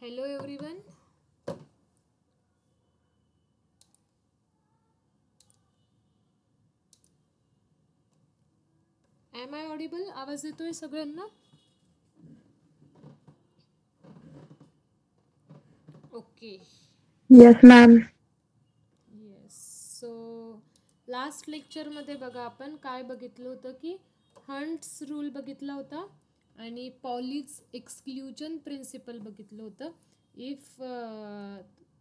Hello everyone. Am I audible? आवाज येतोय सगळ्यांना? Okay. Yes, ma'am. Yes. So last lecture मध्ये बघा आपण काय बघितलं होतं की हंट्स रूल बघितला होता आणि पॉलीज एक्सक्लुजन प्रिन्सिपल बघितलं होतं. इफ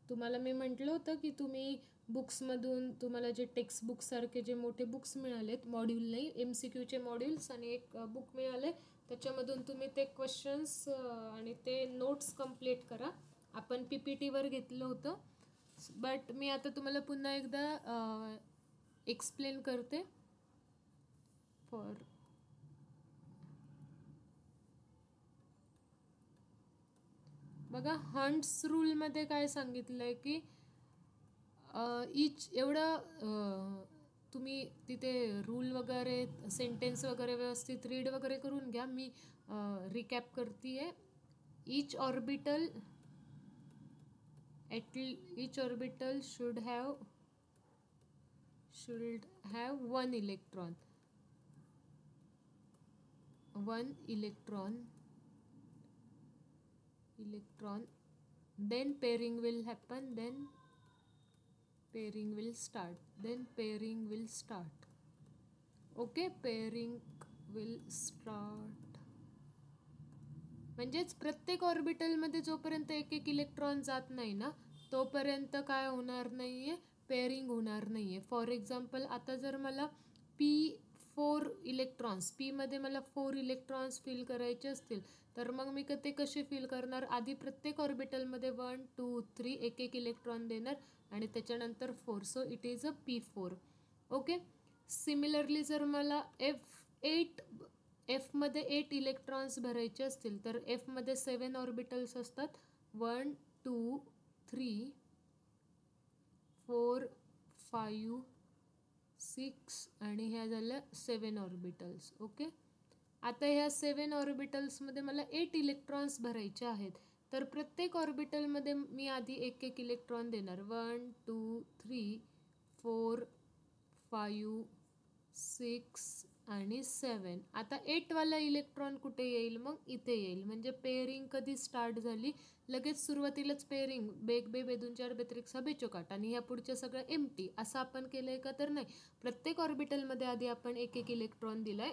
तुम्हाला मी म्हटलं होतं की तुम्ही बुक्समधून तुम्हाला जे टेक्स्ट बुक्ससारखे जे मोठे बुक्स मिळालेत, मॉड्यूल नाही MCQचे मॉड्यूल्स आणि एक बुक मिळाले, त्याच्यामधून तुम्ही ते क्वेश्चन्स आणि ते नोट्स कंप्लीट करा. आपण PPTवर घेतलं होतं, बट मी आता तुम्हाला पुन्हा एकदा एक्सप्लेन करते. बघा हंट्स रूलमध्ये काय सांगितलंय की इच एवढं तुम्ही तिथे रूल वगैरे सेंटेन्स वगैरे व्यवस्थित रीड वगैरे करून घ्या. मी रिकॅप करते. each orbital should have one electron. Then pairing will happen, then pairing will start. Okay, pairing will start. म्हणजेच प्रत्येक ऑर्बिटलमध्ये जोपर्यंत एक एक इलेक्ट्रॉन जात नाही ना, तोपर्यंत काय होणार नाहीये, पेअरिंग होणार नाहीये. फॉर एक्झाम्पल आता जर मला P4 इलेक्ट्रॉन्स, P मध्ये मला 4 इलेक्ट्रॉन्स फिल करायचे असतील, तर मग मी ते कसे फिल करणार? आधी प्रत्येक ऑर्बिटलमध्ये 1, 2, 3 एक एक इलेक्ट्रॉन देणार आणि त्याच्यानंतर 4. So it is a P4. Okay. Similarly जर मला F मध्ये 8 इलेक्ट्रॉन्स भरायचे असतील, तर F मध्ये 7 ऑर्बिटल्स असतात. 1, 2, 3, 4, 5, 6 आणि ह्या झाल्या 7 ऑर्बिटल्स. ओके. आता ह्या 7 ऑर्बिटल्समध्ये मला 8 इलेक्ट्रॉन्स भरायचे आहेत, तर प्रत्येक ऑर्बिटलमध्ये मी आधी एक एक इलेक्ट्रॉन देणार. 1, 2, 3, 4, 5, 6 आणि 7. आता 8 वाला इलेक्ट्रॉन कुठे येईल? मग इथे येईल. म्हणजे पेअरिंग कधी स्टार्ट झाली? लगेच सुरुवातीलाच पेअरिंग बेग बे बेदून चार बेत्रिक्सा बेचोकाट आणि ह्या पुढच्या सगळं एम्प्टी असं आपण केलंय का? तर नाही. प्रत्येक ऑर्बिटलमध्ये आधी आपण एक एक इलेक्ट्रॉन दिलाय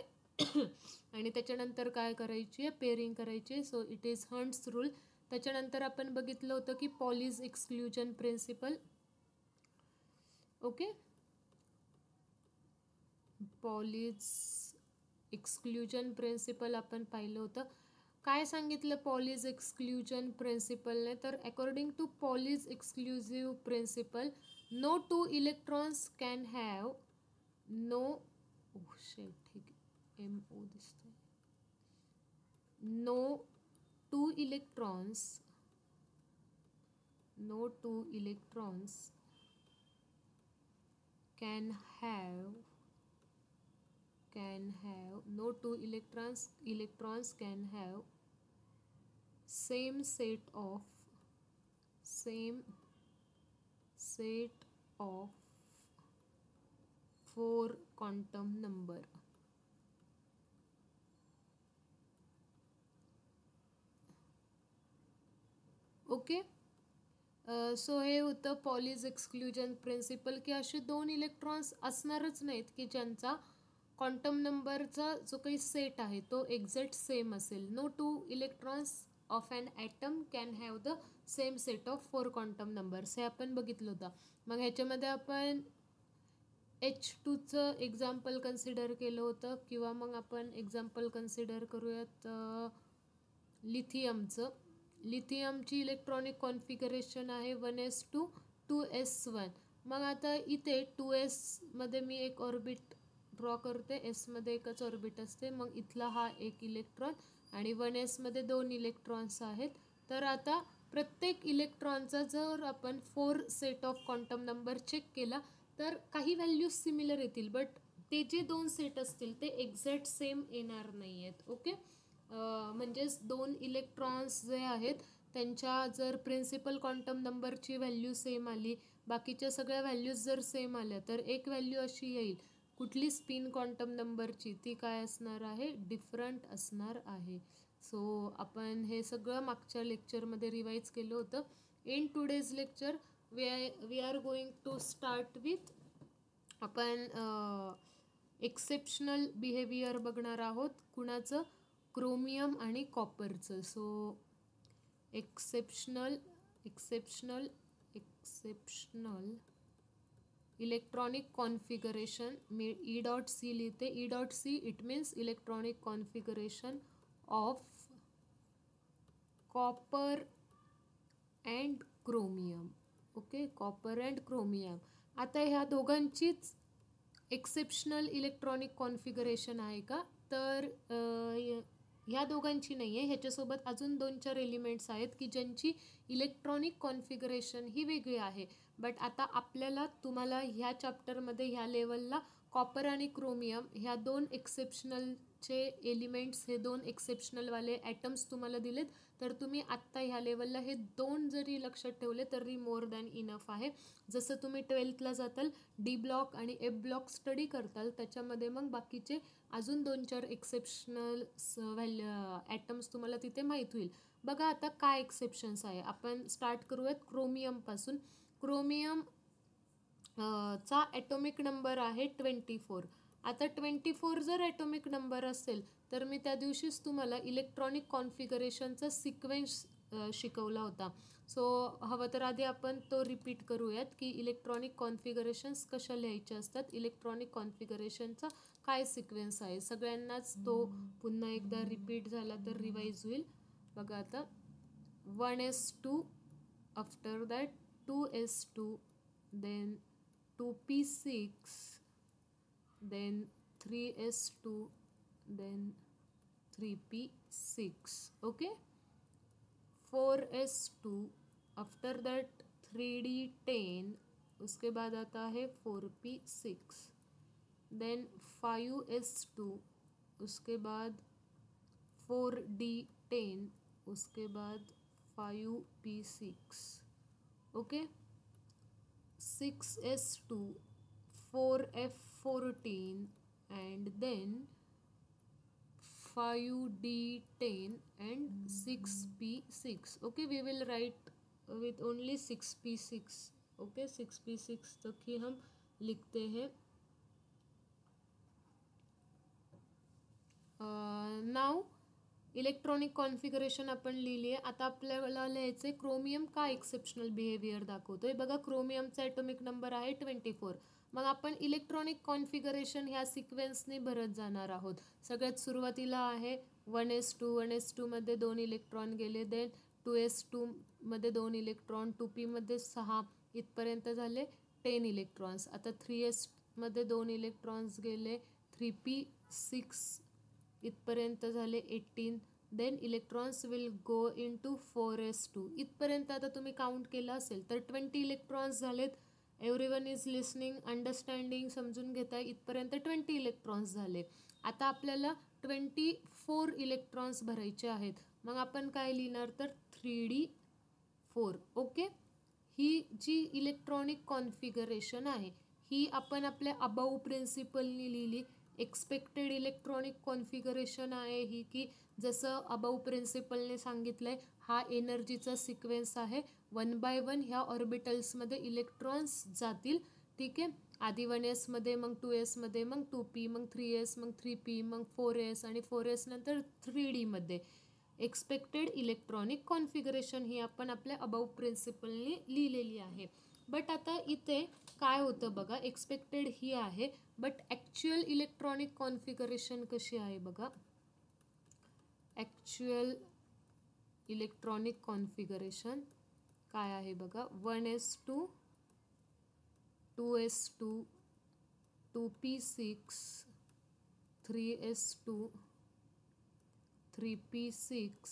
आणि त्याच्यानंतर काय करायची आहे? पेअरिंग करायची. So it is Hund's rule. त्याच्यानंतर आपण बघितलं होतं की Pauli's exclusion principle. Okay. Pauli's exclusion principle आपण पाहिलं होतं. काय सांगितलं पॉलीज एक्सक्लुजन प्रिन्सिपलने? तर according to Pauli's exclusive principle, no two electrons can have no two electrons can have same set of 4 quantum number. Okay. So हे होतं Pauli's exclusion principal, की असे 2 इलेक्ट्रॉन्स असणारच नाहीत की ज्यांचा क्वांटम नंबरचा जो काही सेट आहे तो एक्झॅक्ट सेम असेल. No 2 electrons of an atom can have the same set of 4 quantum numbers. हे आपण बघितलं होतं. मग ह्याच्यामध्ये आपण H2चं एक्झाम्पल कन्सिडर केलं होतं, किंवा मग आपण एक्झाम्पल कन्सिडर करूयात लिथियमचं. लिथियमची इलेक्ट्रॉनिक कॉन्फिगरेशन आहे 1s2 2s1. मग आता इथे 2s मध्ये मी एक ऑर्बिट ड्रॉ करते, s मध्ये एकच ऑर्बिट असते. मग इथला हा एक इलेक्ट्रॉन आणि 1s मध्ये 2 इलेक्ट्रॉन्स आहेत. तर आता प्रत्येक इलेक्ट्रॉनचा जर आपण 4 set of quantum number check केला तर काही व्हॅल्यूज सिमिलर येतील, बट ते जे 2 सेट असतील ते एक्झॅक्ट सेम येणार नाही आहेत. ओके. म्हणजेच 2 इलेक्ट्रॉन्स जे आहेत त्यांच्या जर प्रिन्सिपल क्वांटम नंबरची व्हॅल्यू सेम आली, बाकीच्या सगळ्या व्हॅल्यूज जर सेम आल्या, तर एक व्हॅल्यू अशी येईल कुठली स्पिन क्वांटम नंबरची, ती काय असणार आहे, डिफरंट असणार आहे. सो आपण हे सगळं मागच्या लेक्चरमध्ये रिवाइज केलं होतं. In today's lecture we are going to start with, आपण एक्सेप्शनल बिहेवियर बघणार आहोत. कुणाचं, क्रोमियम आणि कॉपरचं. सो एक्सेप्शनल इलेक्ट्रॉनिक कॉन्फिगरेशन, मी E.C लिहिते. E.C it means electronic configuration of copper and chromium. Okay, copper and chromium. आता ह्या दोघांचीच एक्सेप्शनल इलेक्ट्रॉनिक कॉन्फिगरेशन आहे का, तर ह्या दोघांची नाही आहे. ह्याच्यासोबत अजून 2-4 एलिमेंट्स आहेत की ज्यांची इलेक्ट्रॉनिक कॉन्फिगरेशन ही वेगळी आहे. बट आता आपल्याला, तुम्हाला ह्या चॅप्टरमध्ये ह्या लेवलला कॉपर आणि क्रोमियम ह्या 2 एक्सेप्शनलचे एलिमेंट्स, हे 2 एक्सेप्शनलवाले ॲटम्स तुम्हाला दिलेत. तर तुम्ही आत्ता ह्या लेवलला हे 2 जरी लक्षात ठेवले तरी मोर दॅन इनफ आहे. जसं तुम्ही 12thला जाताल, डी ब्लॉक आणि एफ ब्लॉक स्टडी करताल, त्याच्यामध्ये मग बाकीचे अजून 2-4 एक्सेप्शनल ॲटम्स तुम्हाला तिथे माहीत होईल. बघा आता काय एक्सेप्शन्स आहे. आपण स्टार्ट करूयात क्रोमियमपासून. क्रोमियम चा ॲटॉमिक नंबर आहे 24. आता 24 जर ॲटॉमिक नंबर असेल तर मी त्या दिवशीच तुम्हाला इलेक्ट्रॉनिक कॉन्फिगरेशनचा सिक्वेन्स शिकवला होता. सो हवं तर आधी आपण तो रिपीट करूयात की इलेक्ट्रॉनिक कॉन्फिगरेशन्स कशा लिहायच्या असतात, इलेक्ट्रॉनिक कॉन्फिगरेशनचा काय सिक्वेन्स आहे. सगळ्यांनाच तो पुन्हा एकदा रिपीट झाला तर रिवाइज होईल. बघा आता, 1s2, after that 2s2, then 2p6, then 3s2, then 3p6. Okay, 4s2, after that 3d10, उसके बाद आता है 4p6, देन 5s2, उसके बाद 4d10, उसके बाद 5p6. Okay, 6s2, 4f14, and then 5d10 and 6p6. Okay, we will write with only 6p6. Okay, 6p6 तक ही हम लिखते हैं. नाउ इलेक्ट्रॉनिक कॉन्फिगरेशन आपण लिहिली आहे. आता आपल्याला लिहायचे क्रोमियम का एक्सेप्शनल बिहेवियर दाखवतोय. बघा, क्रोमियमचा ॲटॉमिक नंबर आहे 24. मग आपण इलेक्ट्रॉनिक कॉन्फिगरेशन ह्या सिक्वेन्सने भरत जाणार आहोत. सगळ्यात सुरुवातीला आहे 1s2. 1s2 मध्ये 2 इलेक्ट्रॉन गेले. देन 2s2 मध्ये 2 इलेक्ट्रॉन, 2p मध्ये 6, इथपर्यंत झाले 10 इलेक्ट्रॉन्स. आता 3s मध्ये 2 इलेक्ट्रॉन्स गेले, 3p6 इथपर्यंत झाले 18. Then electrons will go into 4s2. इथपर्यंत आता तुम्ही काउंट केलं असेल तर 20 इलेक्ट्रॉन्स झालेत. एव्हरीवन इज लिसनिंग, अंडरस्टँडिंग, समजून घेताय. इथपर्यंत 20 इलेक्ट्रॉन्स झाले. आता आपल्याला 24 इलेक्ट्रॉन्स भरायचे आहेत. मग आपण काय लिहिणार, तर 3d4. ओके, ही जी इलेक्ट्रॉनिक कॉन्फिगरेशन आहे ही आपण आपल्या अबाऊ प्रिन्सिपलनी लिहिली. एक्सपेक्टेड इलेक्ट्रॉनिक कॉन्फिगरेशन आहे ही, की जसं अबाऊ प्रिन्सिपलने सांगितलंय, हा एनर्जीचा सिक्वेन्स आहे. 1 by 1 ह्या ऑर्बिटल्समध्ये इलेक्ट्रॉन्स जातील. ठीक आहे, आधी 1s मध्ये, मग 2s मध्ये, मग 2p, मग 3s, मग 3p, मग 4s, आणि 4s नंतर 3d मध्ये. एक्सपेक्टेड इलेक्ट्रॉनिक कॉन्फिगरेशन ही आपण आपल्या अबाऊ प्रिन्सिपलने लिहिलेली आहे. बट आता इथे काय होतं बघा, एक्सपेक्टेड ही आहे, बट ॲक्च्युअल इलेक्ट्रॉनिक कॉन्फिगरेशन कशी आहे बघा. ॲक्च्युअल इलेक्ट्रॉनिक कॉन्फिगरेशन काय आहे बघा. 1s2, 2s2, 2p6, 3s2, 3p6,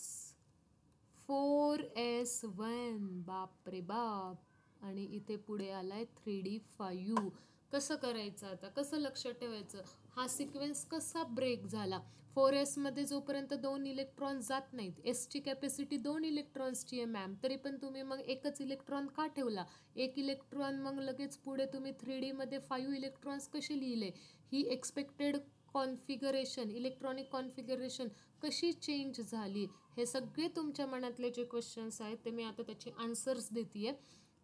4s1. बाप रे बाप. आणि इथे पुढे आलाय 3d5. कसं करायचं आता, कसं लक्षात ठेवायचं. हा सिक्वेन्स कसा ब्रेक झाला. 4s मध्ये जोपर्यंत 2 इलेक्ट्रॉन जात नाहीत, एसची कॅपॅसिटी 2 इलेक्ट्रॉन्सची आहे मॅम, तरी पण तुम्ही मग एकच इलेक्ट्रॉन का ठेवला. एक इलेक्ट्रॉन मग लगेच पुढे तुम्ही 3D मध्ये 5 इलेक्ट्रॉन्स कसे लिहिले. ही एक्सपेक्टेड कॉन्फिगरेशन, इलेक्ट्रॉनिक कॉन्फिगरेशन कशी चेंज झाली. हे सगळे तुमच्या मनातले जे क्वेश्चन्स आहेत ते मी आता त्याचे आन्सर्स देते.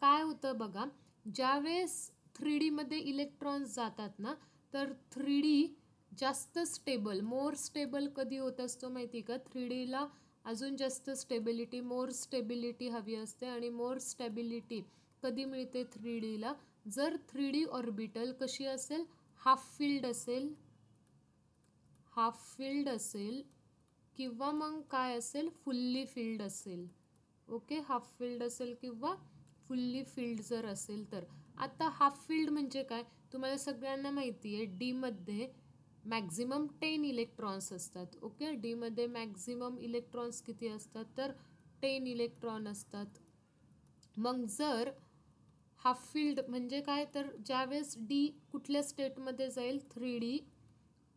काय होतं बघा, ज्यावेळेस 3D मध्ये इलेक्ट्रॉन्स जातात ना, तर 3D जास्त स्टेबल, मोर स्टेबल कधी होत असतो माहिती का. 3Dला अजून जास्त स्टेबिलिटी, मोर स्टेबिलिटी हवी असते. आणि मोर स्टेबिलिटी कधी मिळते 3Dला, जर 3D ऑर्बिटल कशी असेल, हाफ फिल्ड असेल, किंवा मग काय असेल, फुल्ली फिल्ड असेल. ओके, हाफ फिल्ड असेल किंवा फुल्ली फिल्ड जर असेल तर. आता हाफ फिल्ड म्हणजे काय, तुम्हाला सगळ्यांना माहिती आहे, डीमध्ये मॅक्झिमम 10 इलेक्ट्रॉन्स असतात. ओके, डीमध्ये मॅक्झिमम इलेक्ट्रॉन्स किती असतात, तर 10 इलेक्ट्रॉन असतात. मग जर हाफ फिल्ड म्हणजे काय, तर ज्यावेळेस डी कुठल्या स्टेटमध्ये जाईल, 3D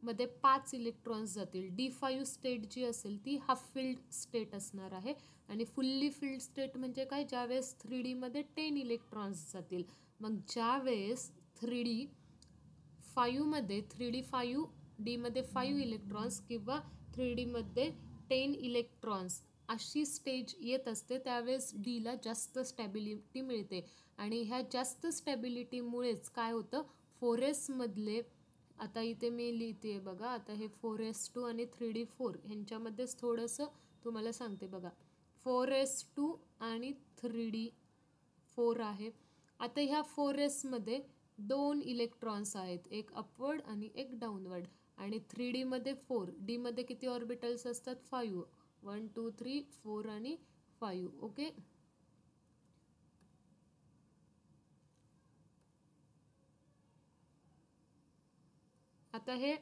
मध्ये 5 इलेक्ट्रॉन्स जातील. D5 स्टेट जी असेल ती हाफ फिल्ड स्टेट असणार आहे. आणि फुल्ली फिल्ड स्टेट म्हणजे काय, ज्यावेळेस 3D मध्ये 10 इलेक्ट्रॉन्स जातील. मग ज्यावेळेस 3D5 मध्ये 3D5 डीमध्ये 5 इलेक्ट्रॉन्स किंवा 3D मध्ये 10 इलेक्ट्रॉन्स अशी स्टेज येत असते, त्यावेळेस डीला जास्त स्टॅबिलिटी मिळते. आणि ह्या जास्त स्टॅबिलिटीमुळेच काय होतं, 4s मधले, आता इथे मी लिहिते बघा, आता हे 4s2 आणि 3D4 ह्यांच्यामध्येच थोडंसं तुम्हाला सांगते बघा. 4s2 आणि 3D4 आहे. आता ह्या 4s मध्ये 2 इलेक्ट्रॉन्स आहेत, एक अपवर्ड आणि एक डाऊनवर्ड. आणि 3D मध्ये 4, डी मध्ये किती ऑर्बिटल्स असतात, 5, 1 2 3 4 आणि 5. ओके, आता हे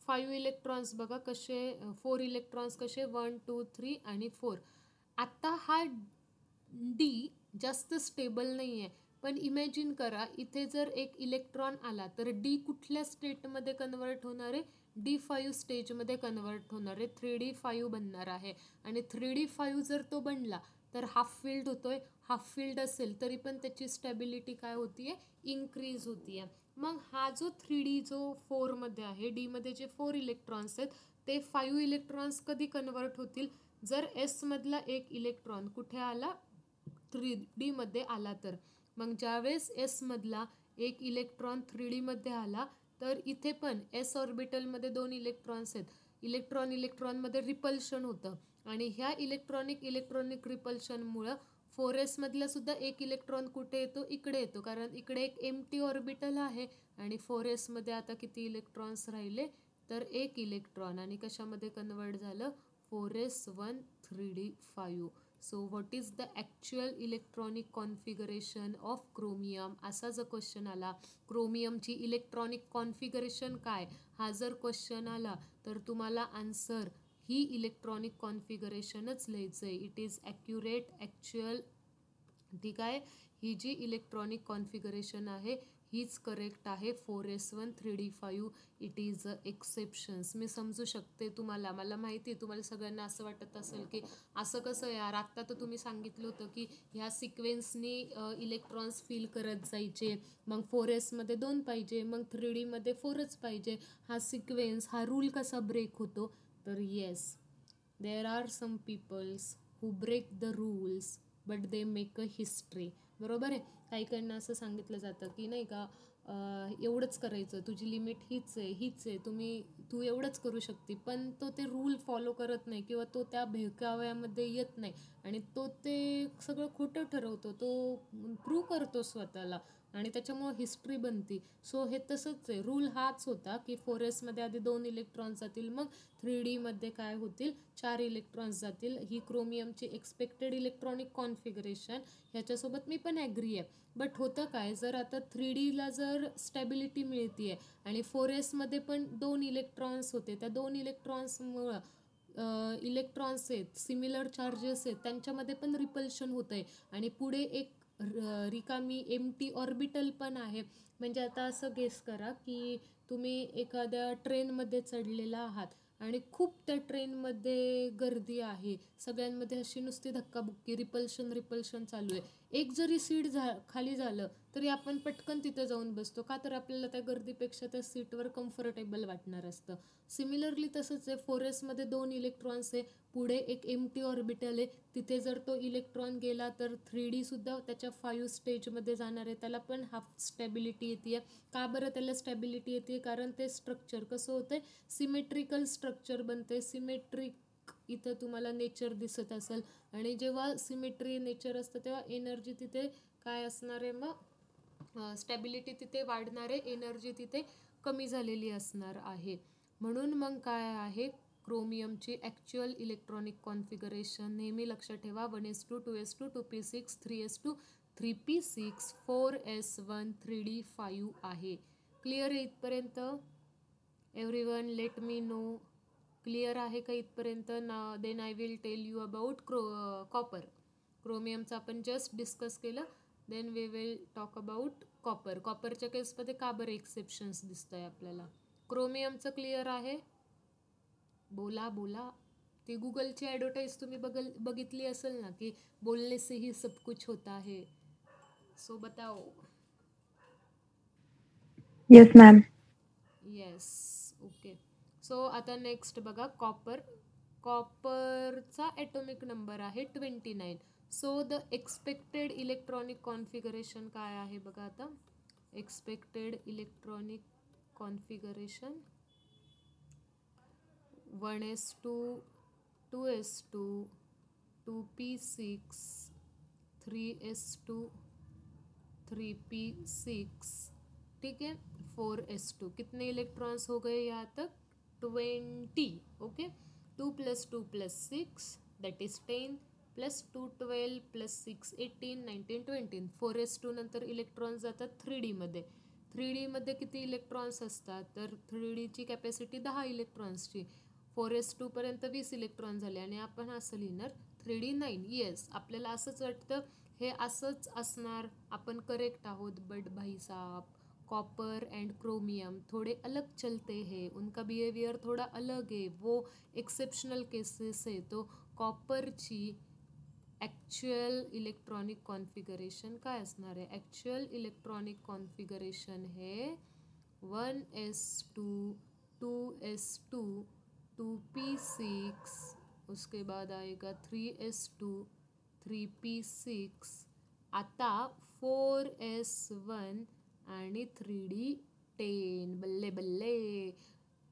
5 इलेक्ट्रॉन्स बघा कसे, 4 इलेक्ट्रॉन्स कसे, 1 2 3 आणि 4. आता हा डी जास्त स्टेबल नाही आहे, पण इमॅजिन करा इथे जर एक इलेक्ट्रॉन आला तर डी कुठल्या स्टेटमध्ये कन्वर्ट होणार आहे, D5 स्टेजमध्ये कन्वर्ट होणार आहे, 3D5 बनणार आहे. आणि 3D5 जर तो बनला तर हाफ फिल्ड होतोय. हाफ फिल्ड असेल तरी पण त्याची स्टॅबिलिटी काय होतीये, इन्क्रीज होतीये. मग हा जो 3D जो 4 मध्ये आहे, डी मध्ये जे 4 इलेक्ट्रॉन्स आहेत ते 5 इलेक्ट्रॉन्स कधी कन्वर्ट होतील, जर एस मधला एक इलेक्ट्रॉन कुठे आला, 3D मध्ये आला तर. मग ज्यावेळेस एस मधला एक इलेक्ट्रॉन 3D मध्ये आला तर इथे पण एस ऑर्बिटलमध्ये 2 इलेक्ट्रॉन्स आहेत. इलेक्ट्रॉनमध्ये रिपल्शन होतं. आणि ह्या इलेक्ट्रॉनिक रिपल्शनमुळं 4s मधला सुद्धा एक इलेक्ट्रॉन कुठे येतो, इकडे येतो, कारण इकडे एक एम्प्टी ऑर्बिटल आहे. आणि 4s मध्ये आता किती इलेक्ट्रॉन्स राहिले, तर एक इलेक्ट्रॉन. आणि कशामध्ये कन्वर्ट झालं, 4s1 3D5. So what is the actual electronic configuration of chromium, असा जर क्वेश्चन आला, क्रोमियमची इलेक्ट्रॉनिक कॉन्फिगरेशन काय, हा जर क्वेश्चन आला तर तुम्हाला आन्सर ही इलेक्ट्रॉनिक कॉन्फिगरेशनच लिहायचं आहे. इट इज ॲक्युरेट, ॲक्च्युअल, ठीक आहे. ही जी इलेक्ट्रॉनिक कॉन्फिगरेशन आहे हीच करेक्ट आहे. 4s1 3D5 it is exceptions. मी समजू शकते तुम्हाला, मला माहिती आहे तुम्हाला सगळ्यांना असं वाटत असेल की असं कसं यार, आत्ता तर तुम्ही सांगितलं होतं की ह्या सिक्वेन्सनी इलेक्ट्रॉन्स फिल करत जायचे, मग 4s मध्ये 2 पाहिजे, मग 3D मध्ये 4च पाहिजे, हा सिक्वेन्स, हा रूल कसा ब्रेक होतो. तर yes, there are some peoples who break the rules but they make a history. बरोबर आहे. काहीकांना असं सांगितलं जातं की नाही का, एवढंच करायचं, तुझी लिमिट हीच आहे, तू एवढंच करू शकते, पण तो ते रूल फॉलो करत नाही किंवा तो त्या भेकाव्यामध्ये येत नाही आणि तो ते सगळं खोटं ठरवतो, तो प्रूव्ह करतो स्वतःला आणि त्याच्यामुळं हिस्ट्री बनती. सो हे तसंच आहे, रूल हाच होता की 4s मध्ये आधी 2 इलेक्ट्रॉन्स जातील, मग 3D मध्ये काय होतील, 4 इलेक्ट्रॉन्स जातील. ही क्रोमियमची एक्सपेक्टेड इलेक्ट्रॉनिक कॉन्फिगरेशन, ह्याच्यासोबत मी पण ॲग्री आहे. बट होतं काय, जर आता 3Dला जर स्टॅबिलिटी मिळते आहे आणि 4s मध्ये पण 2 इलेक्ट्रॉन्स होते, त्या 2 इलेक्ट्रॉन्समुळं इलेक्ट्रॉन्स आहेत, सिमिलर चार्जेस आहेत, त्यांच्यामध्ये पण रिपल्शन होतं आहे आणि पुढे एक रिकामी एम्प्टी ऑर्बिटल पण आहे. म्हणजे आता असं गेस करा की तुम्ही एखाद्या ट्रेनमध्ये चढलेला आहात आणि खूप त्या ट्रेनमध्ये गर्दी आहे, सगळ्यांमध्ये अशी नुसती धक्काबुक्की, रिपल्शन चालू आहे. एक जरी सीट खाली झालं तरी आपण पटकन तिथे जाऊन बसतो, का तर आपल्याला त्या गर्दीपेक्षा त्या सीटवर कम्फर्टेबल वाटणार असतं. सिमिलरली तसंच आहे, 4s मध्ये 2 इलेक्ट्रॉन्स आहे, पुढे एक एम्प्टी ऑर्बिटल आहे. तिथे जर तो इलेक्ट्रॉन गेला तर 3D सुद्धा त्याच्या 5 स्टेजमध्ये जाणार आहे, त्याला पण हाफ स्टॅबिलिटी येते. का बरं त्याला स्टॅबिलिटी येते? कारण ते स्ट्रक्चर कसं होतंय, सिमेट्रिकल स्ट्रक्चर बनते. सिमेट्रिक इथं तुम्हाला नेचर दिसत असेल, आणि जेव्हा सिमेट्री नेचर असतं तेव्हा एनर्जी तिथे काय असणार आहे, मग स्टॅबिलिटी तिथे वाढणार आहे, एनर्जी तिथे कमी झालेली असणार आहे. म्हणून मग काय आहे, क्रोमियमची ॲक्च्युअल इलेक्ट्रॉनिक कॉन्फिगरेशन नेहमी लक्षात ठेवा, 1s2 2s2 2p6 3s2 3p6 4s1 3d5 आहे. क्लिअर आहे इथपर्यंत? Everyone let me know. Clear आहे का इथपर्यंत ना? Then I will tell you about copper. क्रोमियमचं आपण जस्ट डिस्कस केलं, then we will talk about copper. कॉपरच्या केसमध्ये का बरं एक्सेप्शन्स दिसत आहे आपल्याला? क्रोमियमचं क्लिअर आहे? बोला बोला. ती गुगलची ॲडव्हर्टाईज तुम्ही बघितली असेल ना, की बोलने से ही सब कुछ होता है. सो बताओ. Yes ma'am. Yes, okay. So आता नेक्स्ट बघा, कॉपर. कॉपरचा ॲटॉमिक नंबर आहे 29. So the expected electronic configuration काय आहे बघा आता. Expected electronic configuration 1s2 2s2 2p6 3s2 3p6, ठीक है, 4s2. कितने इलेक्ट्रॉन्स हो गए यहाँ तक? 20. ओके. 2 + 2 + 6 that is 10 + 2 12 + 6 18 19 20. 4s2 नंतर इलेक्ट्रॉन्स जातात 3D मध्ये. 3D मध्ये किती इलेक्ट्रॉन्स असतात? तर 3Dची कॅपॅसिटी 10 इलेक्ट्रॉन्सची. 4s2 पर्यंत 20 इलेक्ट्रॉन झाले, आणि आपण असं लिहिणार 3D 9. येस, आपल्याला असंच वाटतं, हे असंच असणार, आपण करेक्ट आहोत. बट भाई साहब, कॉपर एंड क्रोमियम थोड़े अलग चलते हैं, उनका बिहेवियर थोड़ा अलग है, वो एक्सेप्शनल केसेस है. तो कॉपरची ॲक्च्युअल इलेक्ट्रॉनिक कॉन्फिगरेशन काय असणार आहे? ॲक्च्युअल इलेक्ट्रॉनिक कॉन्फिगरेशन है 1s2 2s2 2p6, उसके बाद आएगा 3s2 3p6, आता 4s1 आणि 3d10. बल्ले बल्ले.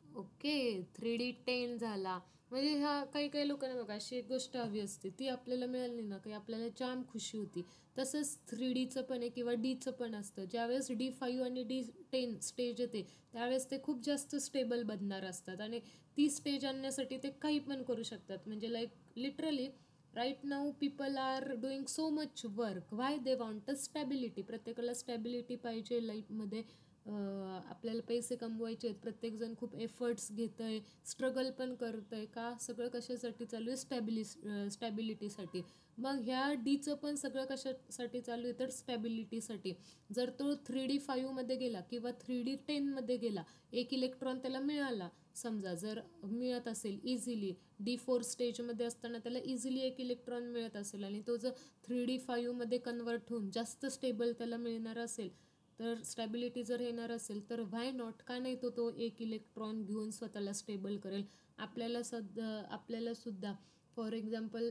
ओके, 3d10 झाला. म्हणजे ह्या काही लोकांना बघा, अशी एक गोष्ट हवी असते, ती आपल्याला मिळाली ना काही आपल्याला जाम खुशी होती. तसंच 3Dचं पण आहे किंवा डीचं पण असतं. ज्यावेळेस D5 आणि D10 स्टेज येते त्यावेळेस ते खूप जास्त स्टेबल बनणार असतात, आणि ती स्टेज आणण्यासाठी ते काही पण करू शकतात. म्हणजे like literally right now people are doing so much work. Why? They want a stability. प्रत्येकाला स्टॅबिलिटी पाहिजे लाईफमध्ये. आपल्याला पैसे कमवायचे आहेत, प्रत्येकजण खूप एफर्ट्स घेत आहे, स्ट्रगल पण करत आहे. का? सगळं कशासाठी चालू आहे? स्टॅबिलिटीसाठी. मग ह्या डीचं पण सगळं कशासाठी चालू आहे? तर स्टॅबिलिटीसाठी. जर तो 3D5 गेला किंवा 3D10 गेला, एक इलेक्ट्रॉन त्याला मिळाला समजा, जर मिळत असेल इझिली, D4 स्टेजमध्ये असताना त्याला इझिली एक इलेक्ट्रॉन मिळत असेल, आणि तो जर 3D5 कन्वर्ट होऊन जास्त स्टेबल त्याला मिळणार असेल, तर स्टॅबिलिटी जर येणार असेल, तर व्हाय नॉट, का नाही तो एक इलेक्ट्रॉन घेऊन स्वतःला स्टेबल करेल. आपल्याला सुद्धा फॉर एक्झाम्पल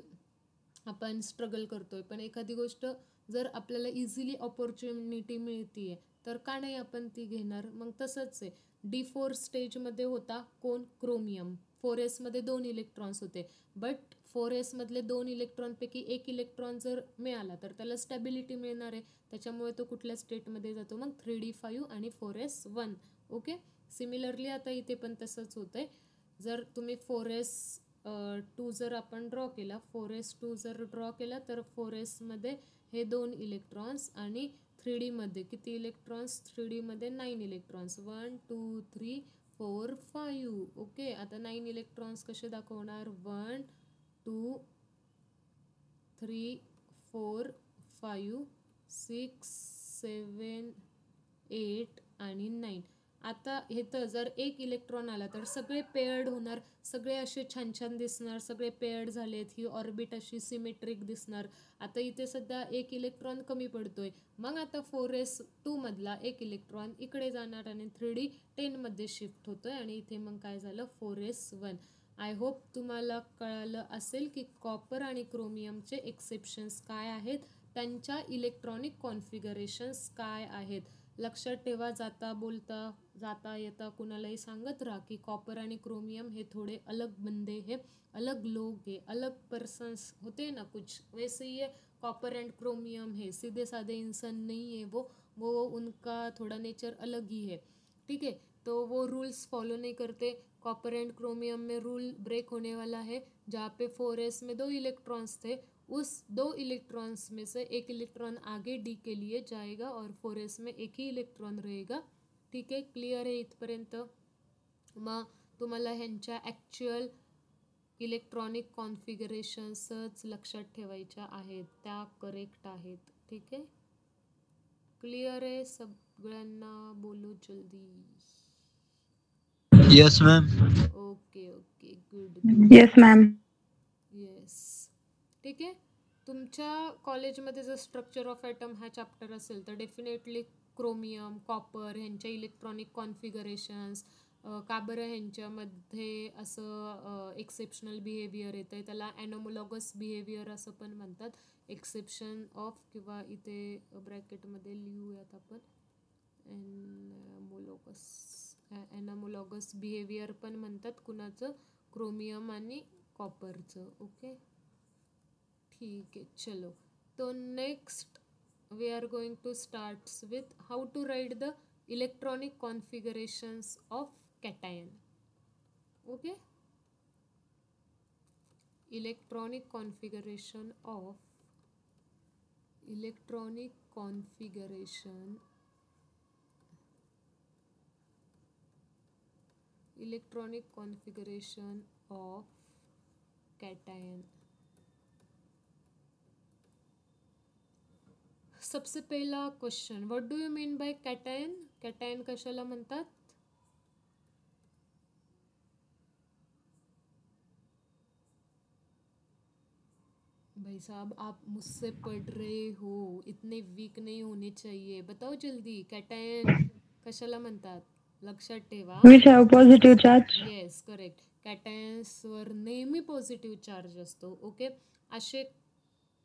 आपण स्ट्रगल करतोय, पण एखादी गोष्ट जर आपल्याला इझिली ऑपॉर्च्युनिटी मिळते तर का नाही आपण ती घेणार. मग तसंच आहे, D4 स्टेजमध्ये होता कोण? क्रोमियम. 4s 2 इलेक्ट्रॉन्स होते, बट 4s 2 इलेक्ट्रॉनपैकी एक इलेक्ट्रॉन जर मिळाला तर त्याला स्टॅबिलिटी मिळणार आहे, त्याच्यामुळे तो कुठल्या स्टेटमध्ये जातो? मग 3D5 आणि 4s1. ओके. सिमिलरली आता इथे पण तसंच होतंय. जर तुम्ही 4s2 जर आपण ड्रॉ केला, 4s2 जर ड्रॉ केला, तर 4s हे 2 इलेक्ट्रॉन्स, आणि 3D किती इलेक्ट्रॉन्स? 3D 9 electrons. 1 2 3 4 5. ओके. आता 9 इलेक्ट्रॉन्स कसे दाखवणार? 1 2 3 4 5 6 7 8 आणि 9. आता हे तर जर एक इलेक्ट्रॉन आला तर सगळे पेअर्ड होणार, सगळे असे छान छान दिसणार, सगळे पेअर्ड झालेत, ही ऑर्बिट अशी सिमेट्रिक दिसणार. आता इथे सध्या एक इलेक्ट्रॉन कमी पडतोय, मग आता 4s2 मधला एक इलेक्ट्रॉन इकडे जाणार आणि 3d10 मध्ये शिफ्ट होतोय आणि इथे मग काय झालं 4s1. आय होप तुम्हाला कळालं असेल की कॉपर आणि क्रोमियमचे एक्सेप्शन्स काय आहेत, त्यांच्या इलेक्ट्रॉनिक कॉन्फिगरेशन्स काय आहेत. लक्षात ठेवा, जाता बोलता जाता येता कुणालाही सांगत राहा की कॉपर आणि क्रोमियम हे थोड़े अलग बंदे हैं, अलग लोग हैं, अलग पर्सन्स होते हैं ना कुछ, वैसे ही है कॉपर एंड क्रोमियम है, सीधे साधे इंसान नहीं है वो उनका थोड़ा नेचर अलग ही है, ठीक है। तो वो रूल्स फॉलो नहीं करते। कॉपर एंड क्रोमियम में रूल ब्रेक होने वाला है, जहाँ पे 4s में 2 इलेक्ट्रॉन्स थे, उस 2 इलेक्ट्रॉन्स में से एक इलेक्ट्रॉन आगे डी के लिए जाएगा और 4s में एक ही इलेक्ट्रॉन रहेगा, ठीक आहे। क्लिअर आहे इथपर्यंत? मग तुम्हाला ह्यांच्या ॲक्च्युअल इलेक्ट्रॉनिक कॉन्फिगरेशन्सच लक्षात ठेवायच्या आहेत, त्या करेक्ट आहेत, ठीक आहे। क्लिअर आहे सगळ्यांना? बोलो जल्दी। Yes ma'am. Okay okay, good. Yes ma'am. Yes, ठीक आहे। तुमच्या कॉलेजमध्ये जर स्ट्रक्चर ऑफ ॲटम हा चॅप्टर असेल तर डेफिनेटली क्रोमियम, कॉपर ह्यांच्या इलेक्ट्रॉनिक कॉन्फिगरेशन्स, का बरं ह्यांच्यामध्ये असं एक्सेप्शनल बिहेवियर येतं आहे, त्याला ॲनोमोलॉगस बिहेवियर असं पण म्हणतात, एक्सेप्शन ऑफ, किंवा इथे ब्रॅकेटमध्ये लिहूयात आपण ॲनोमोलॉगस बिहेवियर पण म्हणतात कुणाचं, क्रोमियम आणि कॉपरचं, ओके ठीक आहे। चलो, तो next we are going to start with how to write the electronic configurations of cation, okay. Electronic configuration of cation. सबसे पहला question, what do you mean by cation? Cation कशाला म्हणतात? भाई साहब आप मुझसे पढ़ रहे हो, इतने वीक नहीं होने चाहिए, बताओ जल्दी, कैटायन कशाला म्हणतात? लक्षात ठेवा। Which have positive charge. Yes, correct. कॅटायन्सवर नेहमी पॉझिटिव्ह चार्ज असतो, ओके। असे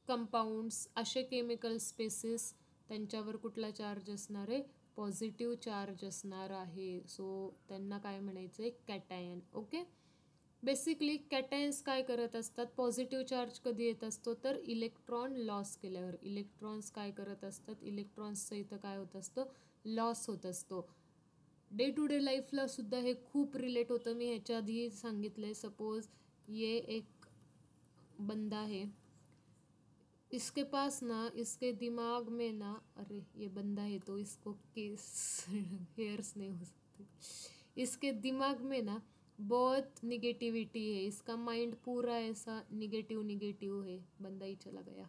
कंपाऊंड्स, असे केमिकल स्पेसिस, त्यांच्यावर कुठला चार्ज असणार आहे? पॉझिटिव्ह चार्ज असणार आहे, सो त्यांना काय म्हणायचं आहे? Cation, okay. बेसिकली कॅटायन्स काय करत असतात? पॉझिटिव्ह चार्ज कधी येत असतो तर इलेक्ट्रॉन लॉस केल्यावर। इलेक्ट्रॉन्स काय करत असतात? इलेक्ट्रॉन्सचं इथं काय होत असतं? लॉस होत असतो। डे टू डे लाईफला सुद्धा हे खूप रिलेट होतं, मी ह्याच्या आधी सांगितलं आहे। सपोज ये एक बंदा है, इसके पास ना, इसके दिमाग में ना, अरे ये बंदा है तो इसको केस हेयर्स नहीं हो सकते, इसके दिमाग में ना बहुत निगेटिविटी है, इसका माइंड पूरा ऐसा निगेटिव है, बंदा ही चला गया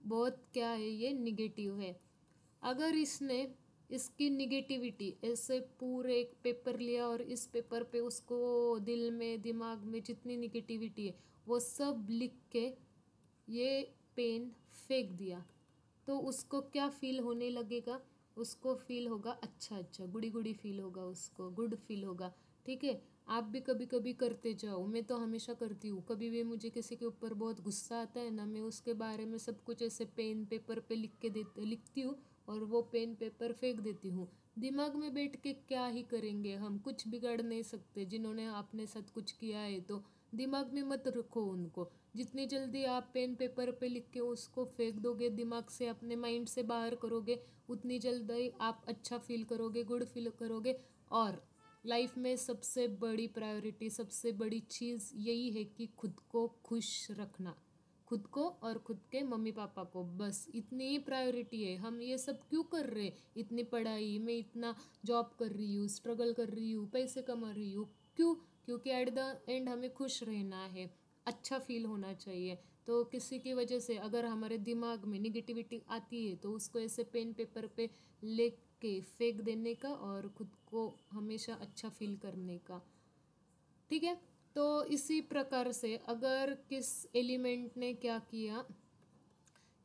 बहुत क्या है, ये निगेटिव है। अगर इसने इसकी निगेटिविटी ऐसे पूरे एक पेपर लिया और इस पेपर पे उसको दिल में, दिमाग में जितनी निगेटिविटी है वो सब लिख के ये पेन फेंक दिया, तो उसको क्या फील होने लगेगा? उसको फील होगा अच्छा अच्छा, गुड़ी गुड़ी फील होगा, उसको गुड फील होगा, ठीक है। आप भी कभी कभी करते जाओ, मैं तो हमेशा करती हूँ। कभी भी मुझे किसी के ऊपर बहुत गुस्सा आता है ना, मैं उसके बारे में सब कुछ ऐसे पेन पेपर पे लिखती हूँ और वो पेन पेपर फेंक देती हूँ। दिमाग में बैठ के क्या ही करेंगे हम, कुछ बिगाड़ नहीं सकते। जिन्होंने आपने साथ कुछ किया है तो दिमाग में मत रखो उनको। जितनी जल्दी आप पेन पेपर पे लिख के उसको फेंक दोगे, दिमाग से, अपने माइंड से बाहर करोगे, उतनी जल्दी आप अच्छा फील करोगे, गुड फील करोगे। और लाइफ में सबसे बड़ी प्रायोरिटी, सबसे बड़ी चीज़ यही है कि खुद को खुश रखना, खुद को और खुद के मम्मी पापा को, बस इतनी ही प्रायोरिटी है। हम ये सब क्यों कर रहे हैं? इतनी पढ़ाई, मैं इतना जॉब कर रही हूँ, स्ट्रगल कर रही हूँ, पैसे कमा रही हूँ, क्यों? क्योंकि एट द एंड हमें खुश रहना है, अच्छा फील होना चाहिए। तो किसी की वजह से अगर हमारे दिमाग में निगेटिविटी आती है तो उसको ऐसे पेन पेपर पे लिख के फेंक देने का और खुद को हमेशा अच्छा फील करने का। ठीक है, तो इसी प्रकार से अगर किस एलिमेंट ने क्या किया,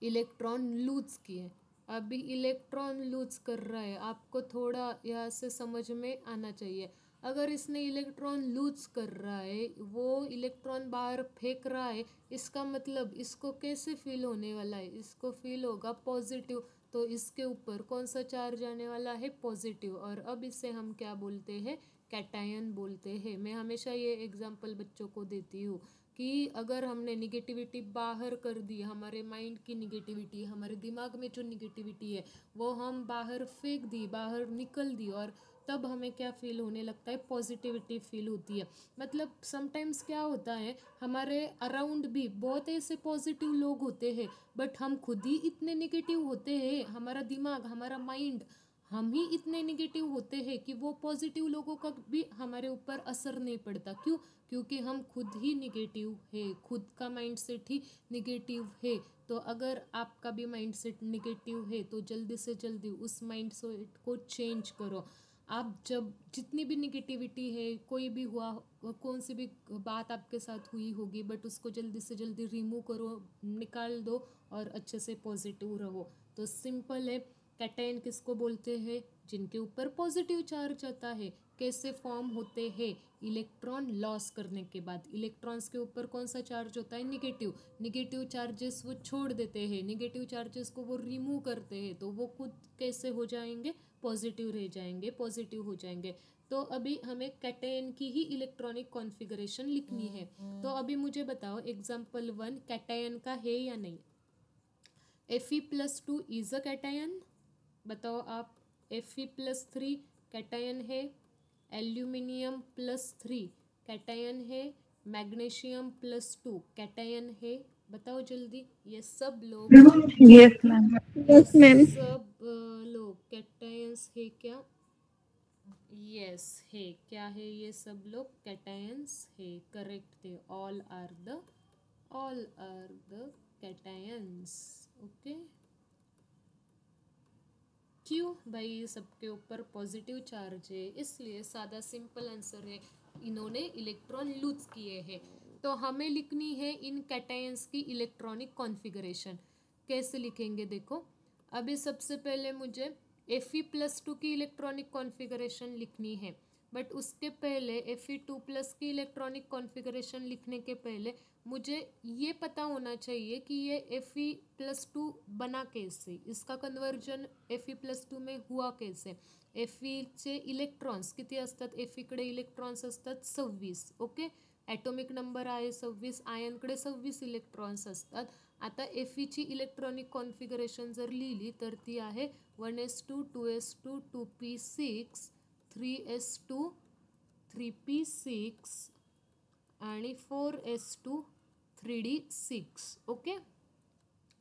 इलेक्ट्रॉन लूज किए, अभी इलेक्ट्रॉन लूज कर रहा है, आपको थोड़ा यहाँ से समझ में आना चाहिए। अगर इसने इलेक्ट्रॉन लूज कर रहा है, वो इलेक्ट्रॉन बाहर फेंक रहा है, इसका मतलब इसको कैसे फील होने वाला है, इसको फील होगा पॉजिटिव। तो इसके ऊपर कौन सा चार्ज आने वाला है, पॉजिटिव। और अब इसे हम क्या बोलते हैं, कैटायन बोलते हैं। मैं हमेशा ये एग्जांपल बच्चों को देती हूँ कि अगर हमने निगेटिविटी बाहर कर दी, हमारे माइंड की निगेटिविटी, हमारे दिमाग में जो निगेटिविटी है वो हम बाहर फेंक दी, बाहर निकल दी, और तब हमें क्या फील होने लगता है, पॉजिटिविटी फील होती है। मतलब समटाइम्स क्या होता है, हमारे अराउंड भी बहुत ऐसे पॉजिटिव लोग होते हैं, बट हम खुद ही इतने निगेटिव होते हैं, हमारा दिमाग, हमारा माइंड, हम ही इतने निगेटिव होते हैं कि वो पॉजिटिव लोगों का भी हमारे ऊपर असर नहीं पड़ता। क्यों? क्योंकि हम खुद ही निगेटिव है, खुद का माइंडसेट ही निगेटिव है। तो अगर आपका भी माइंडसेट निगेटिव है तो जल्दी से जल्दी उस माइंडसेट को चेंज करो। आप जब जितनी भी निगेटिविटी है, कोई भी हुआ, कौन सी भी बात आपके साथ हुई होगी, बट उसको जल्दी से जल्दी रिमूव करो, निकाल दो और अच्छे से पॉजिटिव रहो। तो सिंपल है, कैटायन किसको बोलते हैं, जिनके ऊपर पॉजिटिव चार्ज आता है। कैसे फॉर्म होते हैं, इलेक्ट्रॉन लॉस करने के बाद इलेक्ट्रॉन्स के ऊपर कौन सा चार्ज होता है, निगेटिव। निगेटिव चार्जेस वो छोड़ देते हैं, निगेटिव चार्जेस को वो रिमूव करते हैं, तो वो खुद कैसे हो जाएंगे, पॉजिटिव रह जाएंगे, पॉजिटिव हो जाएंगे। तो अभी हमें कैटायन की ही इलेक्ट्रॉनिक कॉन्फ़िगरेशन लिखनी है। तो अभी मुझे बताओ एग्जाम्पल 1 कैटायन का है या नहीं। Fe+2 इज अ कैटायन, बताओ आप। Fe+3 कैटायन है, एल्यूमिनियम+3 कैटायन है, मैग्नीशियम+2 कैटायन है। बताओ जल्दी, ये सब लोग यस मैम। Yes ma'am. सब लोग कैटायंस है क्या? यस है, क्या है, ये सब लोग कैटायंस है, करेक्ट थे। All are the cations. Okay, क्यों भाई, सबके ऊपर पॉजिटिव चार्ज है, इसलिए सादा सिंपल आंसर है, इन्होंने इलेक्ट्रॉन लूज किए हैं। तो हमें लिखनी है इन कैटायंस की इलेक्ट्रॉनिक कॉन्फ़िगरेशन। कैसे लिखेंगे देखो, अभी सबसे पहले मुझे Fe+2 की इलेक्ट्रॉनिक कॉन्फ़िगरेशन लिखनी है, बट उसके पहले Fe2+ की इलेक्ट्रॉनिक कॉन्फ़िगरेशन लिखने के पहले मुझे ये पता होना चाहिए कि ये Fe+2 बना कैसे, इसका कन्वर्जन Fe+2 में हुआ कैसे। Feचे इलेक्ट्रॉन्स किती असतात, Feकडे इलेक्ट्रॉन्स असतात 26, ओके। ॲटॉमिक नंबर आहे 26, आयनकडे 26 इलेक्ट्रॉन्स असतात। आता Feची इलेक्ट्रॉनिक कॉन्फिगरेशन जर लिहिली तर ती आहे 1s2 2s2 2p6 3s2 3p6 आणि 4s2 3d6, ओके।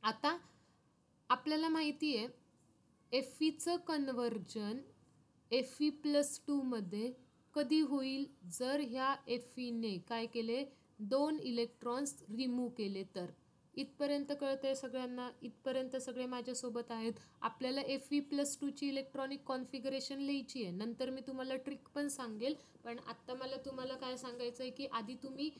आता आपल्याला माहिती आहे Feचं कन्वर्जन Fe+2 मध्ये कधी होईल, जर ह्या Feने काय केले, 2 इलेक्ट्रॉन्स रिमूव्ह केले तर। इथपर्यंत कळतंय सगळ्यांना, इथपर्यंत सगळे माझ्यासोबत आहेत। आपल्याला Fe+2 ची इलेक्ट्रॉनिक कॉन्फिगरेशन लिहायची आहे, नंतर मी तुम्हाला ट्रिक पण सांगेल, पण आत्ता मला तुम्हाला काय सांगायचं आहे की आधी तुम्ही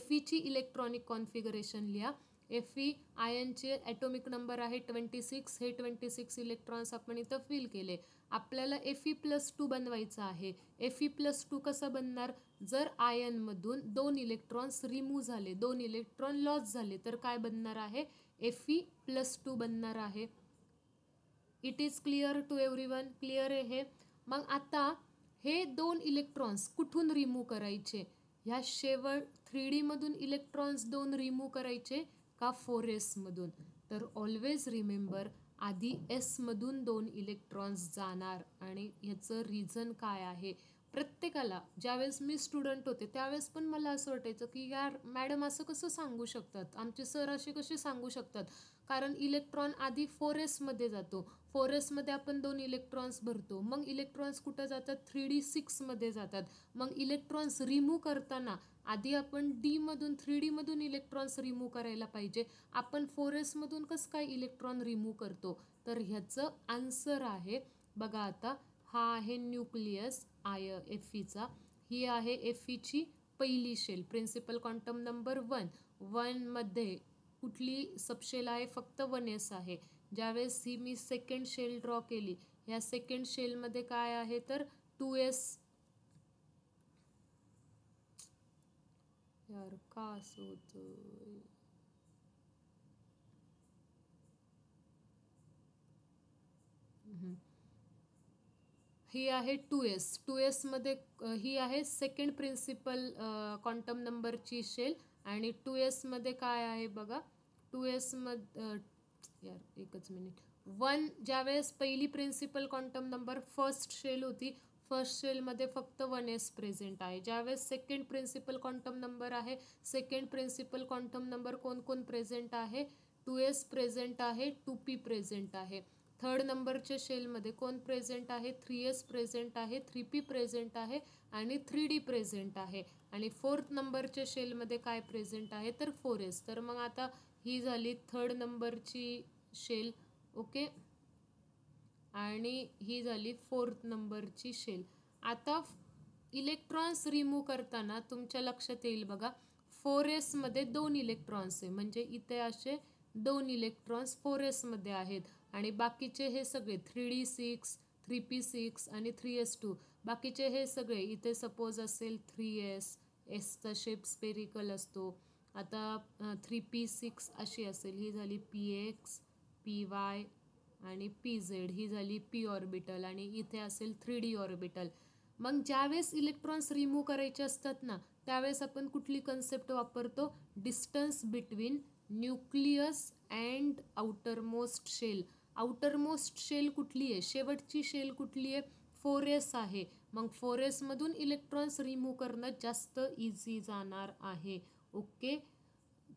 Feची इलेक्ट्रॉनिक कॉन्फिगरेशन लिहा। Fe आयनचे ॲटॉमिक नंबर आहे 26, हे 26 इलेक्ट्रॉन्स आपण इथं फिल केले। आपल्याला Fe+2 बनवायचं आहे। Fe+2 कसं बनणार, जर आयनमधून 2 इलेक्ट्रॉन्स रिमूव्ह झाले, 2 इलेक्ट्रॉन लॉस झाले, तर काय बनणार आहे, Fe+2 बनणार आहे। It is clear to everyone, clear आहे हे। मग आता हे 2 इलेक्ट्रॉन्स कुठून रिमूव्ह करायचे, ह्या शेवट 3D मधून इलेक्ट्रॉन्स 2 रिमूव्ह करायचे का 4s मधून, तर ऑलवेज रिमेंबर आधी s मधून 2 इलेक्ट्रॉन्स जाणार। आणि ह्याचं रिझन काय आहे, प्रत्येकाला ज्यावेळेस मी स्टुडंट होते त्यावेळेस पण मला असं वाटायचं की यार मॅडम असं कसं सांगू शकतात, आमचे सर असे कसे सांगू शकतात, कारण इलेक्ट्रॉन आधी 4s मध्ये जातो, 4s मध्ये आपण 2 इलेक्ट्रॉन्स भरतो, मग इलेक्ट्रॉन्स कुठं जातात, 3d6 मध्ये जातात। मग इलेक्ट्रॉन्स रिमूव्ह करताना आधी आपण डी मधून 3D मधून इलेक्ट्रॉन्स रिमूव्ह करायला पाहिजे, आपण 4s मधून कसं काय इलेक्ट्रॉन रिमूव्ह करतो, तर ह्याचं आन्सर आहे बघा आता हा आहे न्यूक्लियस Fe चा, ही आहे Fe पहिली शेल, प्रिन्सिपल क्वांटम नंबर 1 मध्ये कुठली सबशेल आहे, फक्त 1s आहे. ज्यावेळेस ही मी सेकंड शेल ड्रॉ केली, ह्या सेकंड शेलमध्ये काय आहे तर 2s. यार का असं होतं, ही आहे 2s मध्ये ही आहे सेकंड प्रिन्सिपल क्वांटम नंबरची शेल. आणि 2s मध्ये काय आहे बघा, 2s मध्ये यार एकच मिनिट, 1 ज्यावेळेस पहिली principal quantum number first shell होती, फर्स्ट शेलमध्ये फक्त 1s प्रेझेंट आहे. ज्यावेळेस सेकंड प्रिन्सिपल क्वांटम नंबर आहे, सेकंड प्रिन्सिपल क्वांटम नंबर कोण कोण प्रेझेंट आहे, 2s प्रेझेंट आहे, 2p प्रेझेंट आहे. थर्ड नंबरच्या शेलमध्ये कोण प्रेझेंट आहे, 3s प्रेझेंट आहे, 3p प्रेझेंट आहे आणि 3d प्रेझेंट आहे. आणि फोर्थ नंबरच्या शेलमध्ये काय प्रेझेंट आहे तर 4s. तर मग आता ही झाली थर्ड नंबरची शेल, ओके, आणि ही झाली फोर्थ नंबरची शेल. आता इलेक्ट्रॉन्स रिमूव्ह करताना तुमच्या लक्षात येईल बघा, 4s मध्ये 2 इलेक्ट्रॉन्स आहे, म्हणजे इथे असे 2 इलेक्ट्रॉन्स 4s मध्ये आहेत. आणि बाकीचे हे सगळे 3d6, 3p6 आणि 3s2, बाकीचे हे सगळे इथे सपोज असेल 3s, एसचा शेप स्पेरिकल असतो. आता 3p6 अशी असेल, ही झाली px, py आणि pz, ही झाली p ऑर्बिटल आणि इथे असेल 3d ऑर्बिटल. मग ज्यावेळेस इलेक्ट्रॉन्स रिमूव्ह करायचे असतात ना, त्यावेळेस आपण कुठली कन्सेप्ट वापरतो, distance between nucleus and outermost shell. Outermost shell कुठली आहे, शेवटची शेल कुठली आहे, 4s आहे. मग 4s मधून इलेक्ट्रॉन्स रिमूव्ह करणं जास्त इझी जाणार आहे, ओके.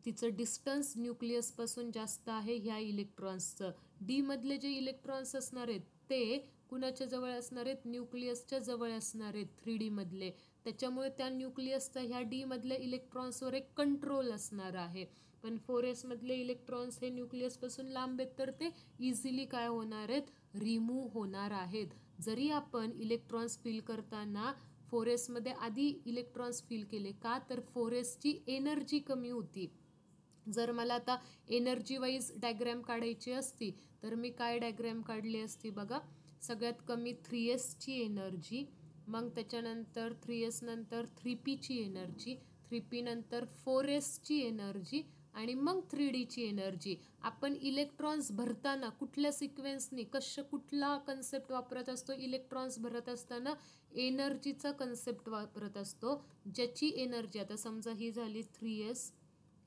तिचं डिस्टन्स न्यूक्लियसपासून जास्त आहे ह्या इलेक्ट्रॉन्सचं. डी मधले जे इलेक्ट्रॉन्स असणार आहेत ते कुणाच्या जवळ असणार आहेत, न्यूक्लियसच्या जवळ असणार आहेत 3D मधले. त्याच्यामुळे त्या न्यूक्लियसचा ह्या डी मधल्या इलेक्ट्रॉन्सवर एक कंट्रोल असणार आहे. पण 4s मधले इलेक्ट्रॉन्स हे न्यूक्लियसपासून लांब आहेत, तर ते इझिली काय होणार आहेत, रिमूव्ह होणार आहेत. जरी आपण इलेक्ट्रॉन्स फिल करताना 4s मध्ये आधी इलेक्ट्रॉन्स फिल केले का, तर 4sची एनर्जी कमी होती. जर मला आता एनर्जी वाईज डायग्रॅम काढायची असती तर मी काय डायग्रॅम काढली असती बघा, सगळ्यात कमी 3sची एनर्जी, मग त्याच्यानंतर 3s नंतर 3pची एनर्जी, 3p नंतर 4sची एनर्जी आणि मग 3dची एनर्जी. आपण इलेक्ट्रॉन्स भरताना कुठल्या सिक्वेन्सनी कुठला कन्सेप्ट वापरत असतो, इलेक्ट्रॉन्स भरत असताना एनर्जीचा कन्सेप्ट वापरत असतो, ज्याची एनर्जी आता समजा ही झाली 3s,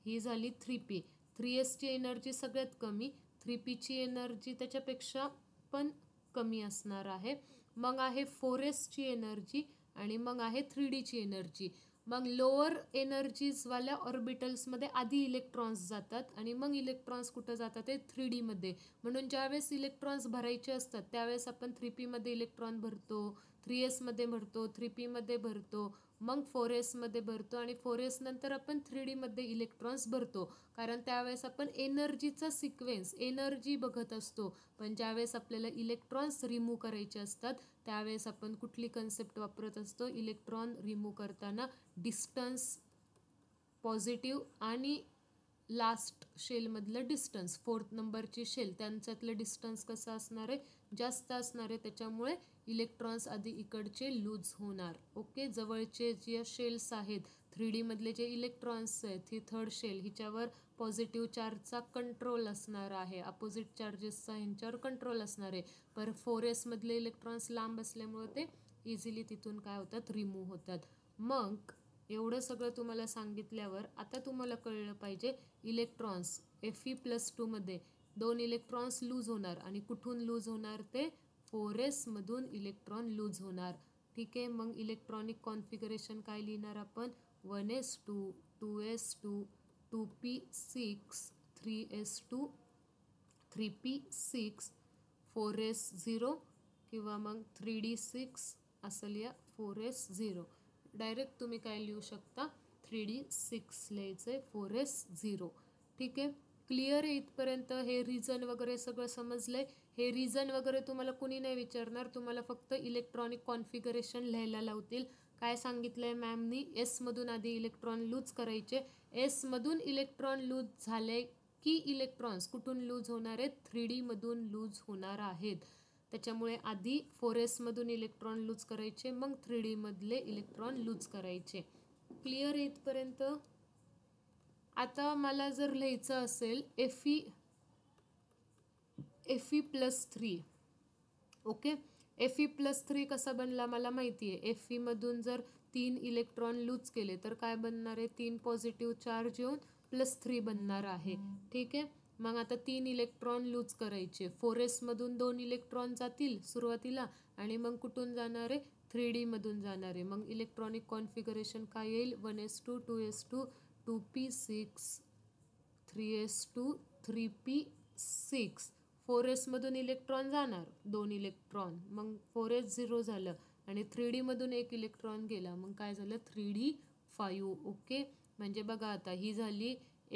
ही झाली 3p. 3sची एनर्जी सगळ्यात कमी, 3pची एनर्जी त्याच्यापेक्षा पण कमी असणार आहे. मग आहे 4sची एनर्जी आणि मग आहे 3dची एनर्जी. मग लोअर एनर्जीजवाल्या ऑर्बिटल्समध्ये आधी इलेक्ट्रॉन्स जातात आणि मग इलेक्ट्रॉन्स कुठं जातात ते 3D मध्ये. म्हणून ज्यावेळेस इलेक्ट्रॉन्स भरायचे असतात त्यावेळेस आपण 3p मध्ये इलेक्ट्रॉन भरतो, 3s मध्ये भरतो, 3p मध्ये भरतो, मग 4s मध्ये भरतो आणि 4s नंतर आपण 3D मध्ये इलेक्ट्रॉन्स भरतो. कारण त्यावेळेस आपण एनर्जीचा सिक्वेन्स, एनर्जी बघत असतो. पण ज्यावेळेस आपल्याला इलेक्ट्रॉन्स रिमूव्ह करायचे असतात त्यावेळेस आपण कुठली कन्सेप्ट वापरत असतो, इलेक्ट्रॉन रिमूव्ह करताना डिस्टन्स, पॉझिटिव्ह आणि लास्ट शेलमधलं डिस्टन्स, फोर्थ नंबरची शेल, त्यांच्यातलं डिस्टन्स कसं असणार आहे, जास्त असणार आहे. त्याच्यामुळे इलेक्ट्रॉन्स आधी इकडचे लूज होणार, ओके. जवळचे जे शेल्स आहेत 3D मधले जे इलेक्ट्रॉन्स आहेत, ही थर्ड शेल, हिच्यावर पॉझिटिव्ह चार्जचा कंट्रोल असणार आहे, अपोजिट चार्जेसचा ह्यांच्यावर कंट्रोल असणार आहे. पर 4s मधले इलेक्ट्रॉन्स लांब असल्यामुळे ते इझिली तिथून काय होतात, रिमूव्ह होतात. मग एवढं सगळं तुम्हाला सांगितल्यावर आता तुम्हाला कळलं पाहिजे, इलेक्ट्रॉन्स Fe+2 मध्ये 2 इलेक्ट्रॉन्स लूज होणार आणि कुठून लूज होणार, ते 4s मधून इलेक्ट्रॉन लूज होणार, ठीक आहे. मग इलेक्ट्रॉनिक कॉन्फिगरेशन काय लिहिणार आपण, 1s2, 2s2, 2p6, 3s2, 3p6, 4s0 किंवा मग 3d6 असं लिहा, 4s0. डायरेक्ट तुम्ही काय लिहू शकता, 3d6 लिहायचं आहे, 4s0, ठीक आहे. क्लिअर आहे इथपर्यंत, हे रिझन वगैरे सगळं समजलंय. हे रिझन वगैरे तुम्हाला कुणी नाही विचारणार, तुम्हाला फक्त इलेक्ट्रॉनिक कॉन्फिगरेशन लिहायला लावतील. काय सांगितलंय मॅमनी, एसमधून आधी इलेक्ट्रॉन लूज करायचे. एसमधून इलेक्ट्रॉन लूज झाले की इलेक्ट्रॉन्स कुठून लूज होणार आहेत, 3D मधून लूज होणार आहेत. त्याच्यामुळे आधी 4s मधून इलेक्ट्रॉन लूज करायचे, मग 3D मधले इलेक्ट्रॉन लूज करायचे. क्लिअर आहे इथपर्यंत? आता मला जर लिहायचं असेल Fe+3, ओके. Fe+3 कसा बनला मला माहिती आहे. Fe मधून जर 3 इलेक्ट्रॉन लूज केले तर काय बनणार आहे, 3 पॉझिटिव्ह चार्ज येऊन +3 बनणार आहे. ठीक आहे. मग आता 3 इलेक्ट्रॉन लूज करायचे. 4s मधून 2 इलेक्ट्रॉन जातील सुरुवातीला आणि मग कुठून जाणार आहे, 3D मधून जाणार आहे. मग इलेक्ट्रॉनिक कॉन्फिगरेशन काय येईल, 1s2 2s2 2p6 3s2 3p6. 4s मधून इलेक्ट्रॉन जाणार 2 इलेक्ट्रॉन, मग 4s 0 झालं आणि 3D मधून 1 इलेक्ट्रॉन गेला, मग काय झालं 3d5. ओके. म्हणजे बघा आता ही झाली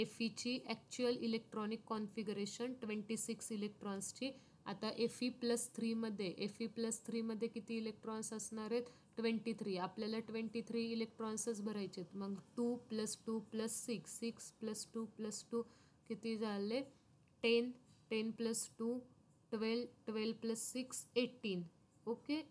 Feची ॲक्च्युअल इलेक्ट्रॉनिक कॉन्फिगरेशन 26 इलेक्ट्रॉन्सची. आता Fe+3 मध्ये किती इलेक्ट्रॉन्स असणार आहेत, 23. आपल्याला 23 इलेक्ट्रॉन्सच भरायचे आहेत. मग 2 + 2 + 6 6 + 2 + 2 किती झाले, 10 10 + 2 12 12 + 6 18. ओके.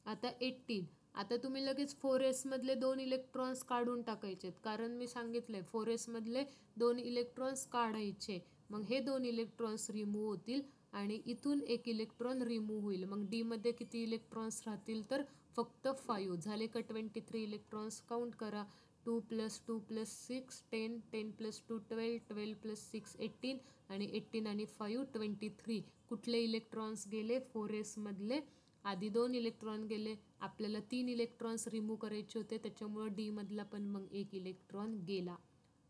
आता 18. आता तुम्ही लगेच 4s मधले 2 इलेक्ट्रॉन्स काढून टाकायचे, कारण मी सांगितलंय 4s मधले 2 इलेक्ट्रॉन्स काढायचे. मग हे 2 इलेक्ट्रॉन्स रिमूव्ह होतील आणि इथून 1 इलेक्ट्रॉन रिमूव्ह होईल. मग डी मध्ये किती इलेक्ट्रॉन्स राहतील, तर फक्त 5. झाले का 23 इलेक्ट्रॉन्स, काउंट करा. 2 + 2 + 6 10 10 + 2 12 12 + 6 18 आणि 18 आणि 5 23. कुठले इलेक्ट्रॉन्स गेले, 4s मधले. आधी 2 इलेक्ट्रॉन गेले, आपल्याला 3 इलेक्ट्रॉन्स रिमूव्ह करायचे होते, त्याच्यामुळे डी मधला पण मग 1 इलेक्ट्रॉन गेला.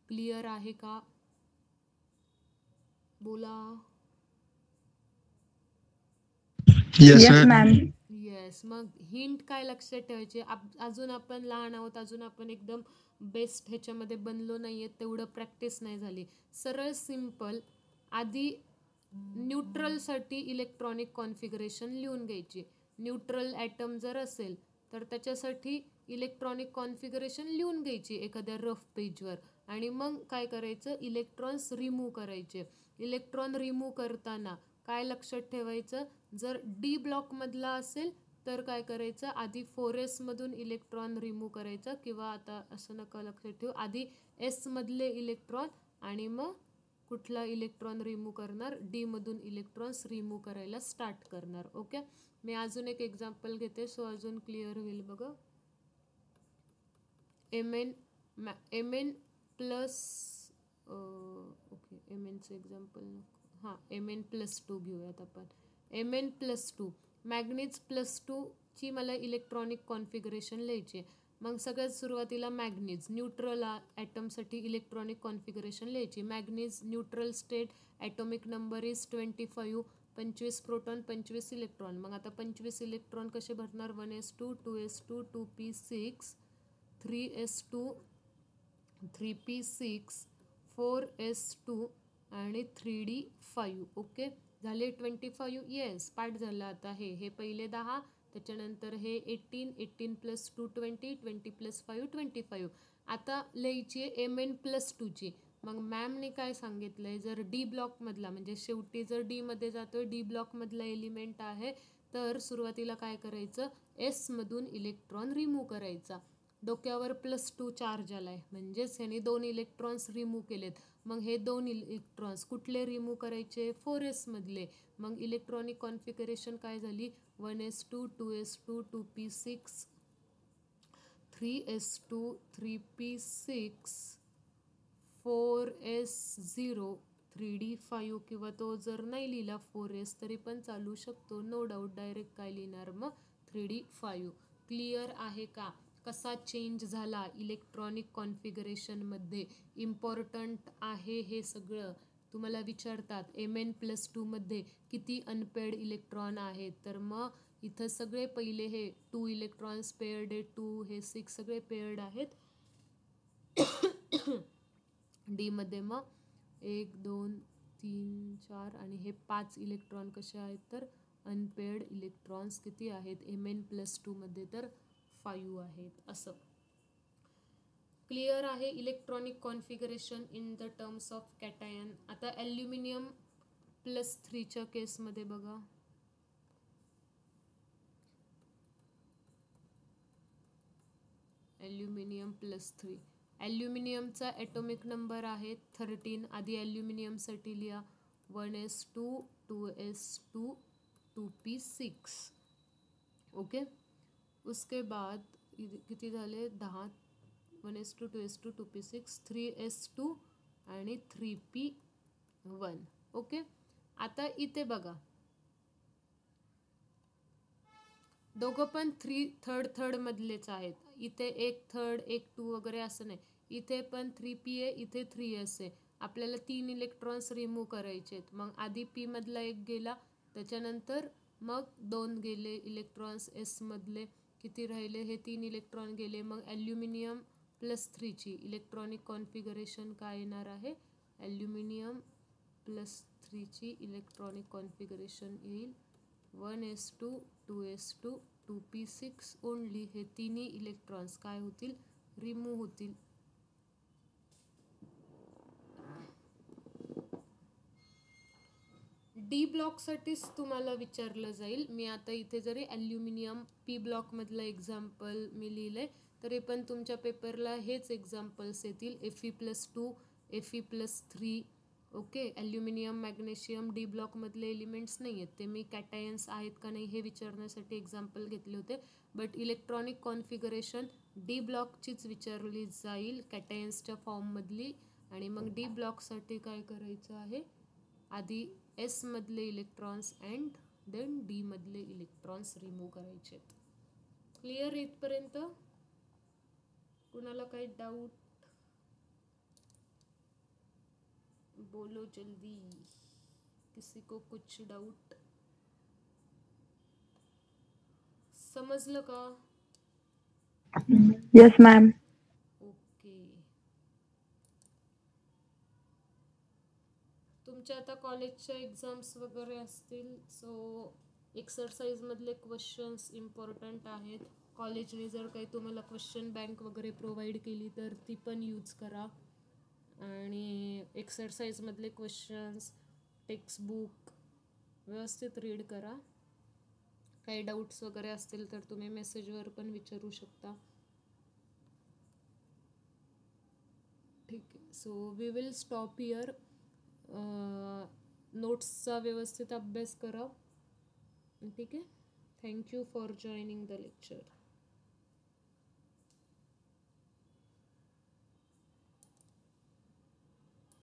क्लिअर आहे का, बोला. Yes, ma'am. येस. मग हिंट काय लक्षात ठेवायचे, अजून आपण लहान आहोत, अजून आपण एकदम बेस्ट ह्याच्यामध्ये बनलो नाहीये, तेवढं प्रॅक्टिस नाही झाली. सरळ सिंपल आधी न्यूट्रलसाठी इलेक्ट्रॉनिक कॉन्फिगरेशन लिहून घ्यायची. न्यूट्रल ॲटम जर असेल तर त्याच्यासाठी इलेक्ट्रॉनिक कॉन्फिगरेशन लिहून घ्यायची एखाद्या रफ पेजवर आणि मग काय करायचं, इलेक्ट्रॉन्स रिमूव्ह करायचे. इलेक्ट्रॉन रिमूव्ह करताना काय लक्षात ठेवायचं, जर डी ब्लॉकमधला असेल तर काय करायचं, आधी 4s मधून इलेक्ट्रॉन रिमूव्ह करायचा, किंवा आता असं नका लक्षात ठेवू, आधी s मधले इलेक्ट्रॉन आणि मग कुठला इलेक्ट्रॉन रिमूव्ह करणार, डी मधून इलेक्ट्रॉन्स रिमूव्ह करायला स्टार्ट करणार. ओके. मी अजून एक एक्झाम्पल घेते सो अजून क्लिअर होईल बघा. Mn प्लस ओके, Mnचं एक्झाम्पल नको, हां Mn+2 घेऊयात आपण. Mn+2 मॅग्नीज +2 ची मला इलेक्ट्रॉनिक कॉन्फिगरेशन लिहायची. मग सगळ्यात सुरुवातीला मॅग्नीज न्यूट्रल ॲटमसाठी इलेक्ट्रॉनिक कॉन्फिगरेशन लिहायची. Manganese neutral state, atomic number is 25, 25 proton 25 electron. मग आता 25 इलेक्ट्रॉन कसे भरणार, 1s2 2s2 2p6 3s2 3p6 4s2 आणि 3d5. ओके. झाले 25. येस, पाठ झाला. आता हे पहिले 10, त्याच्यानंतर हे 18 18 + 2 20 20 + 5 25. आता लिहायची आहे Mn+2 ची. मग मॅमने काय सांगितलंय, जर डी ब्लॉकमधला म्हणजे शेवटी जर डी मध्ये जातोय, डी ब्लॉकमधला एलिमेंट आहे, तर सुरुवातीला काय करायचं, एस मधून इलेक्ट्रॉन रिमूव्ह करायचा. डोक्यावर +2 चार्ज आलाय म्हणजेच ह्याने 2 इलेक्ट्रॉन्स रिमूव्ह केलेत. मग हे 2 इलेक्ट्रॉन्स कुठले रिमूव्ह करायचे, 4s मधले. मग इलेक्ट्रॉनिक कॉन्फिगरेशन काय झाली, 1s2 2s2 2p6 3s2 3p6 4s0 3d5, किंवा तो जर नाही लिहिला 4s तरी पण चालू शकतो, नो डाऊट. डायरेक्ट काय लिहिणार मग, 3d5. क्लिअर आहे का, कसा चेंज झाला इलेक्ट्रॉनिक कॉन्फिगरेशनमध्ये. इम्पॉर्टंट आहे हे सगळं. तुम्हाला विचारतात Mn+2 मध्ये किती अनपेड इलेक्ट्रॉन आहेत, तर मग इथं सगळे पहिले हे 2 इलेक्ट्रॉन्स पेअर्ड आहे, 2 हे 6 सगळे पेअर्ड आहेत. डी मध्ये मग 1 2 3 4 आणि हे 5 इलेक्ट्रॉन कसे आहेत तर अनपेअर्ड इलेक्ट्रॉन्स किती आहेत Mn+2 मध्ये तर 5 आहेत. असं क्लिअर आहे electronic configuration in the terms of cation. आता ॲल्युमिनियम +3च्या केसमध्ये बघा, ॲल्युमिनियम +3, ॲल्युमिनियमचा ॲटॉमिक नंबर आहे 13. आधी ॲल्युमिनियमसाठी लिहा 1s2 2s2 2p6. ओके, उसके बाद किती झाले 10, 1s2 2s2 2p6 3s2 आणि 3p1. ओके, आता इथे बघा दोघं पण थर्ड मधलेच आहेत. इथे 1 3 1 2 वगैरे असं नाही, इथे पण 3p आहे, इथे 3s आहे. आपल्याला 3 इलेक्ट्रॉन्स रिमूव्ह करायचे आहेत. मग आधी p मधला 1 गेला, त्याच्यानंतर मग 2 गेले इलेक्ट्रॉन्स s मधले, किती राहिले हे 3 इलेक्ट्रॉन गेले. मग ॲल्युमिनियम +3ची इलेक्ट्रॉनिक कॉन्फिगरेशन काय येणार आहे, ॲल्युमिनियम +3ची इलेक्ट्रॉनिक कॉन्फिगरेशन येईल 1s2 2s2 2p6 ओनली. हे तिन्ही इलेक्ट्रॉन्स काय होतील रिमूव्ह होतील. डी ब्लॉकसाठीच तुम्हाला विचारलं जाईल. मी आता इथे जरी ॲल्युमिनियम पी ब्लॉकमधलं एक्झाम्पल मी लिहिलंय तरी पण तुमच्या पेपरला हेच एक्झाम्पल्स येतील, Fe+2 Fe+3. Okay, aluminium magnesium D ब्लॉकमधले एलिमेंट्स नाही आहेत, ते मी कॅटायन्स आहेत का नाही हे विचारण्यासाठी एक्झाम्पल घेतले होते. बट इलेक्ट्रॉनिक कॉन्फिगरेशन डी ब्लॉकचीच विचारली जाईल कॅटायन्सच्या फॉर्ममधली. आणि मग डी ब्लॉकसाठी काय करायचं आहे, आधी एस मधले इलेक्ट्रॉन्स अँड देन डी मधले इलेक्ट्रॉन्स रिमूव्ह करायचे. क्लिअर इथपर्यंत? कुणाला काही डाऊट बोलो जल्दी, किसी को कुछ डाऊट? समजलं का? Yes, ma'am. ओके, तुमच्या आता कॉलेजच्या एक्झाम्स वगैरे असतील, सो एक्सरसाइजमधले क्वेश्चन्स इम्पॉर्टंट आहेत. कॉलेजने जर काही तुम्हाला क्वेश्चन बँक वगैरे प्रोव्हाइड केली तर ती पण यूज करा. आणि एक्सरसाइजमधले क्वेश्चन्स टेक्स्टबुक व्यवस्थित रीड करा. काही डाऊट्स वगैरे असतील तर तुम्ही मेसेजवर पण विचारू शकता. ठीक आहे, so we will stop here. नोट्सचा व्यवस्थित अभ्यास करा. ठीक आहे, thank you for joining the lecture.